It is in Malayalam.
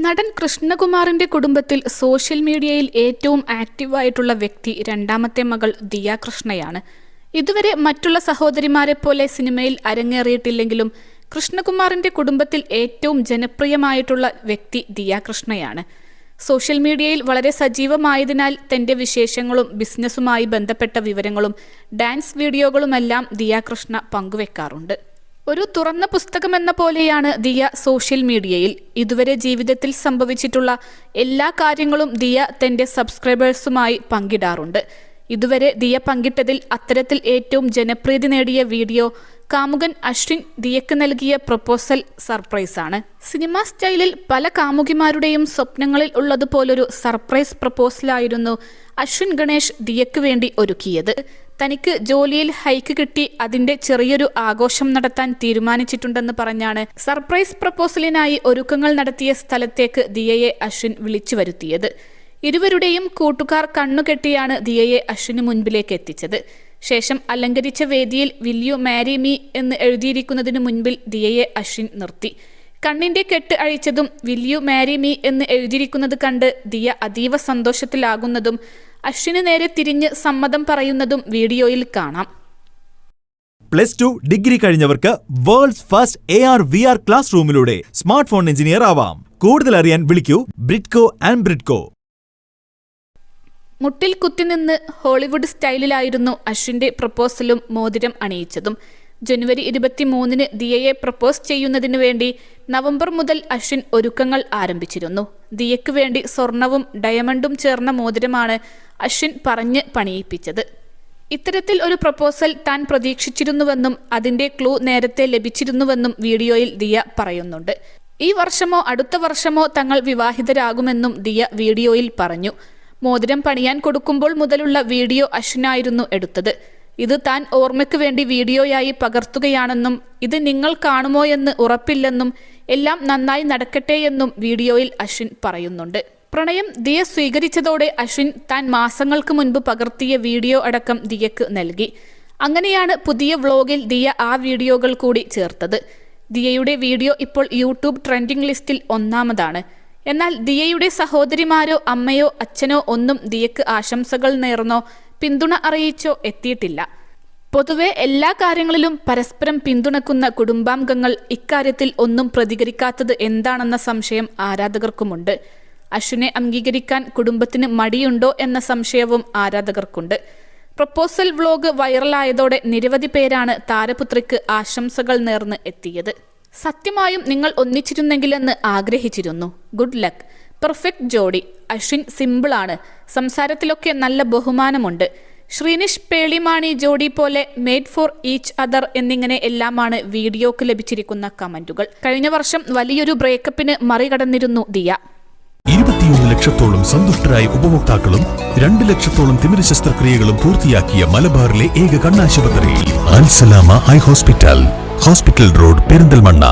നടൻ കൃഷ്ണകുമാറിന്റെ കുടുംബത്തിൽ സോഷ്യൽ മീഡിയയിൽ ഏറ്റവും ആക്റ്റീവായിട്ടുള്ള വ്യക്തി രണ്ടാമത്തെ മകൾ ദിയ കൃഷ്ണയാണ്. ഇതുവരെ മറ്റുള്ള സഹോദരിമാരെ പോലെ സിനിമയിൽ അരങ്ങേറിയിട്ടില്ലെങ്കിലും കൃഷ്ണകുമാറിന്റെ കുടുംബത്തിൽ ഏറ്റവും ജനപ്രിയമായിട്ടുള്ള വ്യക്തി ദിയ കൃഷ്ണയാണ്. സോഷ്യൽ മീഡിയയിൽ വളരെ സജീവമായതിനാൽ തന്റെ വിശേഷങ്ങളും ബിസിനസ്സുമായി ബന്ധപ്പെട്ട വിവരങ്ങളും ഡാൻസ് വീഡിയോകളുമെല്ലാം ദിയ കൃഷ്ണ പങ്കുവെക്കാറുണ്ട്. ഒരു തുറന്ന പുസ്തകമെന്ന പോലെയാണ് ദിയ സോഷ്യൽ മീഡിയയിൽ. ഇതുവരെ ജീവിതത്തിൽ സംഭവിച്ചിട്ടുള്ള എല്ലാ കാര്യങ്ങളും ദിയ തന്റെ സബ്സ്ക്രൈബേഴ്സുമായി പങ്കിടാറുണ്ട്. ഇതുവരെ ദിയ പങ്കിട്ടതിൽ അത്തരത്തിൽ ഏറ്റവും ജനപ്രീതി നേടിയ വീഡിയോ കാമുകൻ അശ്വിൻ ദിയക്ക് നൽകിയ പ്രപ്പോസൽ സർപ്രൈസാണ്. സിനിമാ സ്റ്റൈലിൽ പല കാമുകിമാരുടെയും സ്വപ്നങ്ങളിൽ ഉള്ളതുപോലൊരു സർപ്രൈസ് പ്രപ്പോസലായിരുന്നു അശ്വിൻ ഗണേഷ് ദിയക്ക് വേണ്ടി ഒരുക്കിയത്. തനിക്ക് ജോലിയിൽ ഹൈക്ക് കിട്ടി അതിന്റെ ചെറിയൊരു ആഘോഷം നടത്താൻ തീരുമാനിച്ചിട്ടുണ്ടെന്ന് പറഞ്ഞാണ് സർപ്രൈസ് പ്രപ്പോസലിനായി ഒരുക്കങ്ങൾ നടത്തിയ സ്ഥലത്തേക്ക് ദിയയെ അശ്വിൻ വിളിച്ചു വരുത്തിയത്. ഇരുവരുടെയും കൂട്ടുകാർ കണ്ണുകെട്ടിയാണ് ദിയയെ അശ്വിന് മുൻപിലേക്ക് എത്തിച്ചത്. ശേഷം അലങ്കരിച്ച വേദിയിൽ വിൽ യു മാരി മീ എന്ന് എഴുതിയിരിക്കുന്നതിനു മുൻപിൽ ദിയയെ അശ്വിൻ നിർത്തി. കണ്ണിന്റെ കെട്ട് അഴിച്ചതും വിൽ യു മാരി മീ എന്ന് എഴുതിയിരിക്കുന്നത് കണ്ട് ദിയ അതീവ സന്തോഷത്തിലാകുന്നതും അശ്വിന് നേരെ തിരിഞ്ഞ് സമ്മതം പറയുന്നതും വീഡിയോയിൽ കാണാം. +2 ഡിഗ്രി കഴിഞ്ഞവർക്ക് വേൾഡ്സ് ഫസ്റ്റ് AR/VR ക്ലാസ് റൂമിലൂടെ സ്മാർട്ട് ഫോൺ എഞ്ചിനീയർ ആവാം. കൂടുതൽ അറിയാൻ വിളിക്കൂ Bridco and Bridco. Muttil കുത്തിനിന്ന് Hollywood സ്റ്റൈലിലായിരുന്നു അശ്വിന്റെ പ്രപ്പോസലും മോതിരം അണിയിച്ചതും. ജനുവരി 23-ന് ദിയയെ പ്രപ്പോസ് ചെയ്യുന്നതിനു വേണ്ടി നവംബർ മുതൽ അശ്വിൻ ഒരുക്കങ്ങൾ ആരംഭിച്ചിരുന്നു. ദിയയ്ക്ക് വേണ്ടി സ്വർണവും ഡയമണ്ടും ചേർന്ന മോതിരമാണ് അശ്വിൻ പറഞ്ഞ് പണിയിപ്പിച്ചത്. ഇത്തരത്തിൽ ഒരു പ്രപ്പോസൽ താൻ പ്രതീക്ഷിച്ചിരുന്നുവെന്നും അതിന്റെ ക്ലൂ നേരത്തെ ലഭിച്ചിരുന്നുവെന്നും വീഡിയോയിൽ ദിയ പറയുന്നുണ്ട്. ഈ വർഷമോ അടുത്ത വർഷമോ തങ്ങൾ വിവാഹിതരാകുമെന്നും ദിയ വീഡിയോയിൽ പറഞ്ഞു. മോതിരം പണിയാൻ കൊടുക്കുമ്പോൾ മുതലുള്ള വീഡിയോ അശ്വിനായിരുന്നു എടുത്തത്. ഇത് താൻ ഓർമ്മയ്ക്ക് വേണ്ടി വീഡിയോയായി പകർത്തുകയാണെന്നും ഇത് നിങ്ങൾ കാണുമോ എന്ന് ഉറപ്പില്ലെന്നും എല്ലാം നന്നായി നടക്കട്ടെയെന്നും വീഡിയോയിൽ അശ്വിൻ പറയുന്നുണ്ട്. പ്രണയം ദിയ സ്വീകരിച്ചതോടെ അശ്വിൻ താൻ മാസങ്ങൾക്ക് മുൻപ് പകർത്തിയ വീഡിയോ അടക്കം ദിയക്ക് നൽകി. അങ്ങനെയാണ് പുതിയ വ്ളോഗിൽ ദിയ ആ വീഡിയോകൾ കൂടി ചേർത്തത്. ദിയയുടെ വീഡിയോ ഇപ്പോൾ യൂട്യൂബ് ട്രെൻഡിംഗ് ലിസ്റ്റിൽ ഒന്നാമതാണ്. എന്നാൽ ദിയയുടെ സഹോദരിമാരോ അമ്മയോ അച്ഛനോ ഒന്നും ദിയക്ക് ആശംസകൾ നേർന്നോ പിന്തുണ അറിയിച്ചോ എത്തിയിട്ടില്ല. പൊതുവെ എല്ലാ കാര്യങ്ങളിലും പരസ്പരം പിന്തുണക്കുന്ന കുടുംബാംഗങ്ങൾ ഇക്കാര്യത്തിൽ ഒന്നും പ്രതികരിക്കാത്തത് എന്താണെന്ന സംശയം ആരാധകർക്കുമുണ്ട്. അശ്വിനെ അംഗീകരിക്കാൻ കുടുംബത്തിന് മടിയുണ്ടോ എന്ന സംശയവും ആരാധകർക്കുണ്ട്. പ്രപ്പോസൽ വ്ളോഗ് വൈറലായതോടെ നിരവധി പേരാണ് താരപുത്രിക്ക് ആശംസകൾ നേർന്ന് എത്തിയത്. സത്യമായും നിങ്ങൾ ഒന്നിച്ചിരുന്നെങ്കിലെന്ന് ആഗ്രഹിച്ചിരുന്നു. Good luck. പെർഫെക്റ്റ് ജോഡി. അശ്വിൻ സിമ്പിളാണ്. സംസാരത്തിലൊക്കെ നല്ല ബഹുമാനമുണ്ട്. ശ്രീനിഷ് പേളിമാണി ജോഡി പോലെ മേഡ് ഫോർ ഈച്ച് അതർ എന്നിങ്ങനെ എല്ലാമാണ് വീഡിയോക്ക് ലഭിച്ചിരിക്കുന്ന കമന്റുകൾ. കഴിഞ്ഞ വർഷം വലിയൊരു ബ്രേക്കപ്പിന് മറികടന്നിരുന്നു ദിയ. 21 ലക്ഷത്തോളം സന്തുഷ്ടരായ ഉപഭോക്താക്കളും 2 ലക്ഷത്തോളം തിമിര ശസ്ത്രക്രിയകളും പൂർത്തിയാക്കിയ മലബാറിലെ ഏക കണ്ണാശുപത്രി അൽ സലാമ ഹൈ ഹോസ്പിറ്റൽ റോഡ് പെരിന്തൽമണ്ണ.